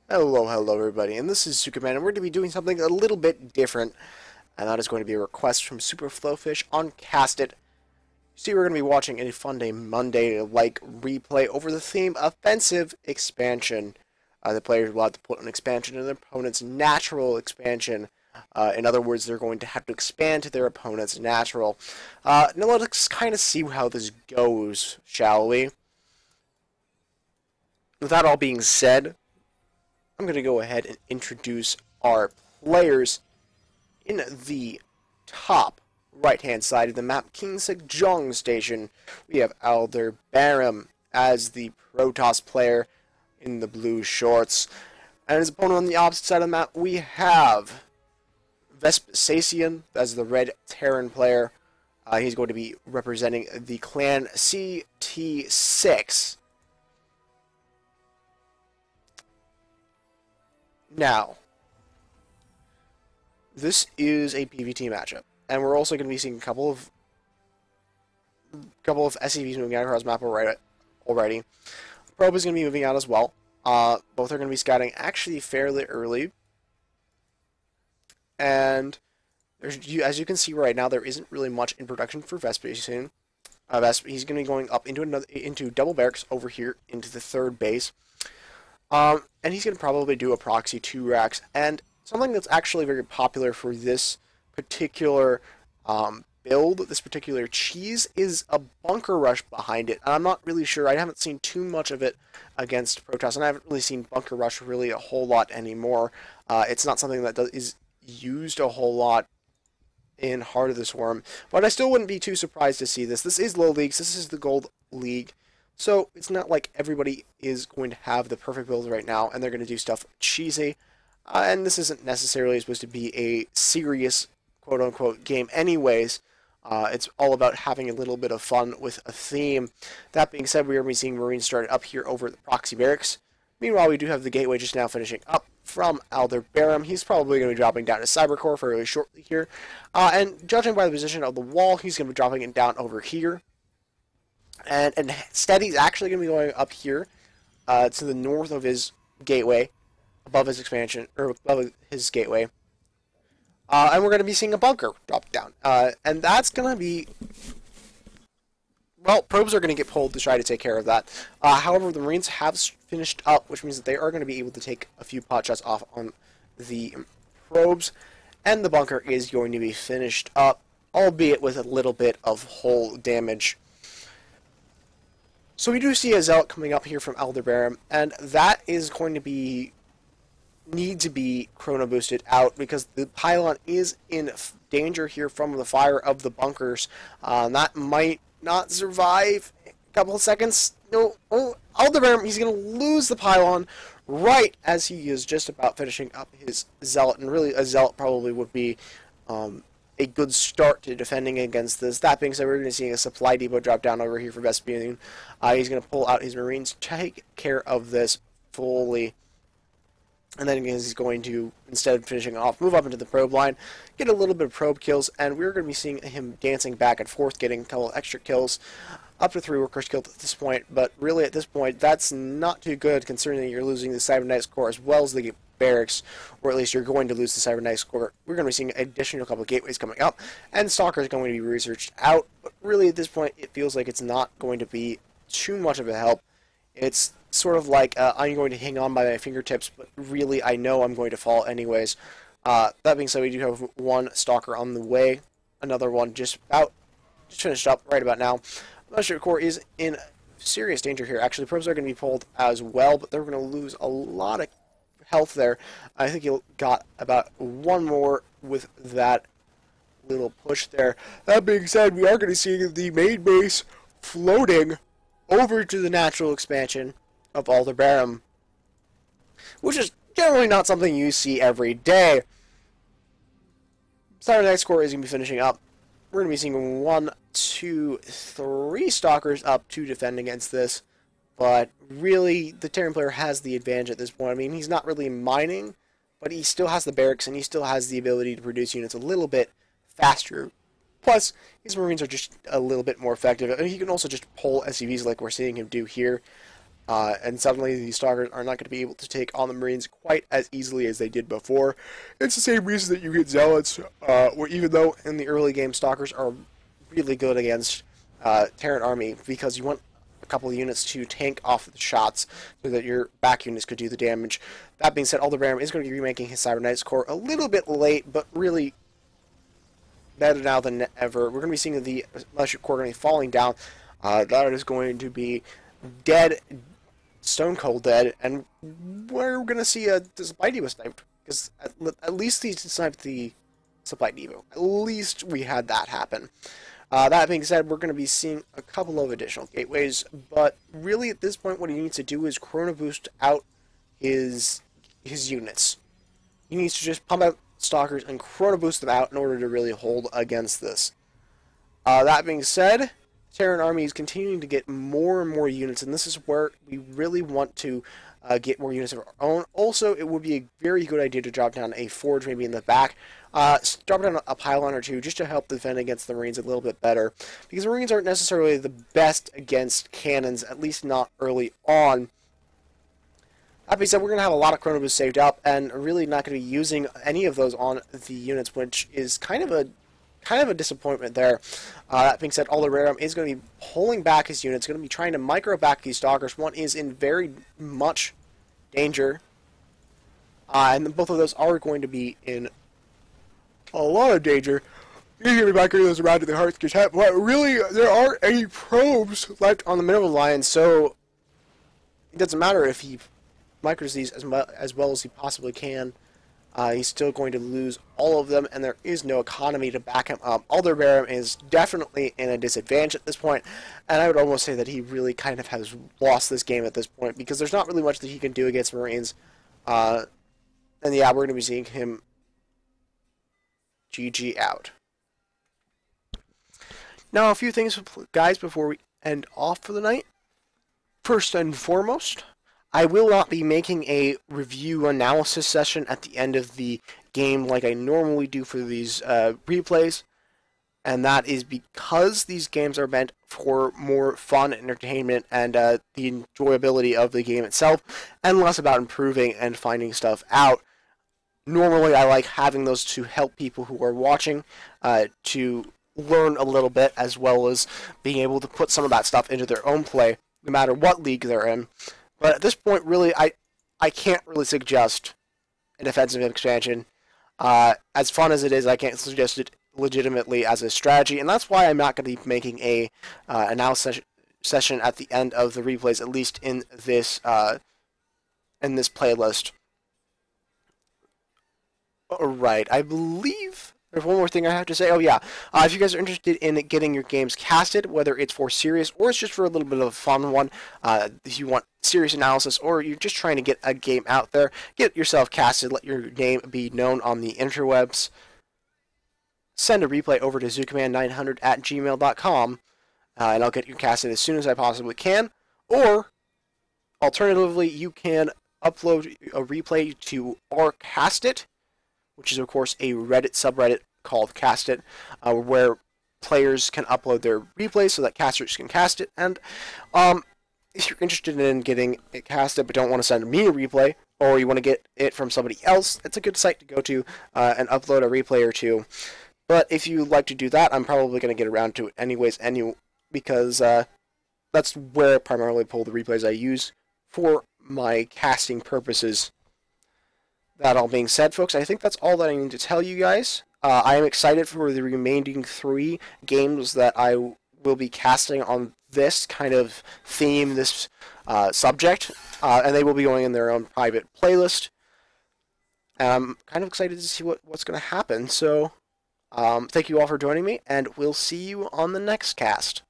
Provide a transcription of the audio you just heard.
Hello everybody, and this is ZookaMan, and we're going to be doing something a little bit different, and that is going to be a request from Super Flowfish on Cast It. See, we're going to be watching a Fun Day Monday-like replay over the theme Offensive Expansion. The players will have to put an expansion in their opponent's natural expansion. In other words, they're going to have to expand to their opponent's natural. Now let's kind of see how this goes, shall we? With that all being said, I'm going to go ahead and introduce our players. In the top right-hand side of the map, King Sejong Station, we have Alderbaram as the Protoss player in the blue shorts. And his opponent on the opposite side of the map, we have Vespasian as the red Terran player. He's going to be representing the clan CT6. Now, this is a PvT matchup, and we're also going to be seeing a couple of SCVs moving out across the map already. Probe is going to be moving out as well. Both are going to be scouting actually fairly early, and as you can see right now, there isn't really much in production for Vespasian. He's going to be going up into double barracks over here into the third base. And he's going to probably do a proxy 2 racks, and something that's actually very popular for this particular build, this particular cheese, is a bunker rush behind it. And I'm not really sure, I haven't seen too much of it against Protoss, and I haven't really seen bunker rush really a whole lot anymore. It's not something that is used a whole lot in Heart of the Swarm, but I still wouldn't be too surprised to see this. This is low leagues, this is the gold league. So it's not like everybody is going to have the perfect build right now, and they're going to do stuff cheesy. And this isn't necessarily supposed to be a serious, quote-unquote, game anyways. It's all about having a little bit of fun with a theme. That being said, we are going to be seeing Marines started up here over at the proxy barracks. Meanwhile, we do have the gateway just now finishing up from Alderbaram. He's probably going to be dropping down to Cybercore fairly shortly here. And judging by the position of the wall, he's going to be dropping it down over here. And instead, he's actually going to be going up here to the north of his gateway, above his expansion, or above his gateway. And we're going to be seeing a bunker drop down. And that's going to be... Well, probes are going to get pulled to try to take care of that. However, the Marines have finished up, which means that they are going to be able to take a few pot shots off on the probes. And the bunker is going to be finished up, albeit with a little bit of hull damage. So we do see a Zealot coming up here from Alderbaram, and that is going to need to be chrono boosted out because the pylon is in danger here from the fire of the bunkers. That might not survive a couple of seconds. No, Alderbaram, he's going to lose the pylon right as he is just about finishing up his Zealot, and really a Zealot probably would be a good start to defending against this. That being said, we're going to see a supply depot drop down over here for Vespasian. He's going to pull out his Marines, take care of this fully. And then he's going to, instead of finishing off, move up into the probe line, get a little bit of probe kills, and we're going to be seeing him dancing back and forth, getting a couple of extra kills. Up to 3 workers killed at this point, but really at this point, that's not too good considering that you're losing the Cybernetics Core as well as the barracks, or at least you're going to lose the Cybernetics Core. We're going to be seeing an additional couple of gateways coming up, and Stalker is going to be researched out, but really at this point, it feels like it's not going to be too much of a help. It's sort of like, I'm going to hang on by my fingertips, but really I know I'm going to fall anyways. That being said, we do have one Stalker on the way, another one just finished up right about now. Militia Core is in serious danger here. Actually, probes are going to be pulled as well, but they're going to lose a lot of health there. I think he got about one more with that little push there. That being said, we are going to see the main base floating over to the natural expansion of Alderbaram, which is generally not something you see every day. Cybernetics Core is going to be finishing up. We're going to be seeing 1, 2, 3 Stalkers up to defend against this. But really, the Terran player has the advantage at this point. I mean, he's not really mining, but he still has the barracks, and he still has the ability to produce units a little bit faster. Plus, his Marines are just a little bit more effective. And he can also just pull SCVs like we're seeing him do here. And suddenly these stalkers are not going to be able to take on the Marines quite as easily as they did before. It's the same reason that you get zealots, where even though in the early game stalkers are really good against Terran army, because you want a couple of units to tank off the shots so that your back units could do the damage. That being said, Alderbaram is going to be remaking his Cybernetics Corps a little bit late, but really better now than ever. We're going to be seeing the Militia Corps going to be falling down. That is going to be dead, stone cold dead, and we're going to see the supply depot sniped, because at least he sniped the supply depot. At least we had that happen. That being said, we're going to be seeing a couple of additional gateways, but really at this point what he needs to do is chrono boost out his units. He needs to just pump out stalkers and chrono boost them out in order to really hold against this. That being said, Terran army is continuing to get more and more units, and this is where we really want to get more units of our own. Also, it would be a very good idea to drop down a forge maybe in the back. Drop down a pylon or two just to help defend against the Marines a little bit better, because the Marines aren't necessarily the best against cannons, at least not early on. That being said, we're going to have a lot of chrono boosts saved up, and really not going to be using any of those on the units, which is kind of a disappointment there. That being said, Alderbaram is going to be pulling back his units, going to be trying to micro back these stalkers. One is in very much danger, and both of those are going to be in a lot of danger. He's going to be microing those around to the Hearth Cache, but really, there aren't any probes left on the middle line, so it doesn't matter if he micros these as well as he possibly can. He's still going to lose all of them, and there is no economy to back him up. Alderbaram is definitely in a disadvantage at this point, and I would almost say that he really kind of has lost this game at this point, because there's not really much that he can do against Marines. And yeah, we're going to be seeing him GG out. Now, a few things, guys, before we end off for the night. First and foremost, I will not be making a review analysis session at the end of the game like I normally do for these replays, and that is because these games are meant for more fun, entertainment, and the enjoyability of the game itself, and less about improving and finding stuff out. Normally, I like having those to help people who are watching to learn a little bit, as well as being able to put some of that stuff into their own play, no matter what league they're in. But at this point, really, I can't really suggest an offensive expansion. As fun as it is, I can't suggest it legitimately as a strategy, and that's why I'm not going to be making a analysis session at the end of the replays, at least in this playlist. Alright, I believe there's one more thing I have to say. Oh yeah, if you guys are interested in getting your games casted, whether it's for serious or it's just for a little bit of a fun one, if you want serious analysis or you're just trying to get a game out there, get yourself casted, let your name be known on the interwebs, send a replay over to ZookaMan900@gmail.com, and I'll get you casted as soon as I possibly can. Or, alternatively, you can upload a replay to Cast-It, which is, of course, a Reddit subreddit called Cast-It, where players can upload their replays so that casters can cast it. And if you're interested in getting it casted but don't want to send me a replay, or you want to get it from somebody else, it's a good site to go to and upload a replay or two. But if you like to do that, I'm probably going to get around to it anyways, because that's where I primarily pull the replays I use for my casting purposes. That all being said, folks, I think that's all that I need to tell you guys. I am excited for the remaining 3 games that I will be casting on this kind of theme, this subject, and they will be going in their own private playlist. And I'm kind of excited to see what's going to happen, so thank you all for joining me, and we'll see you on the next cast.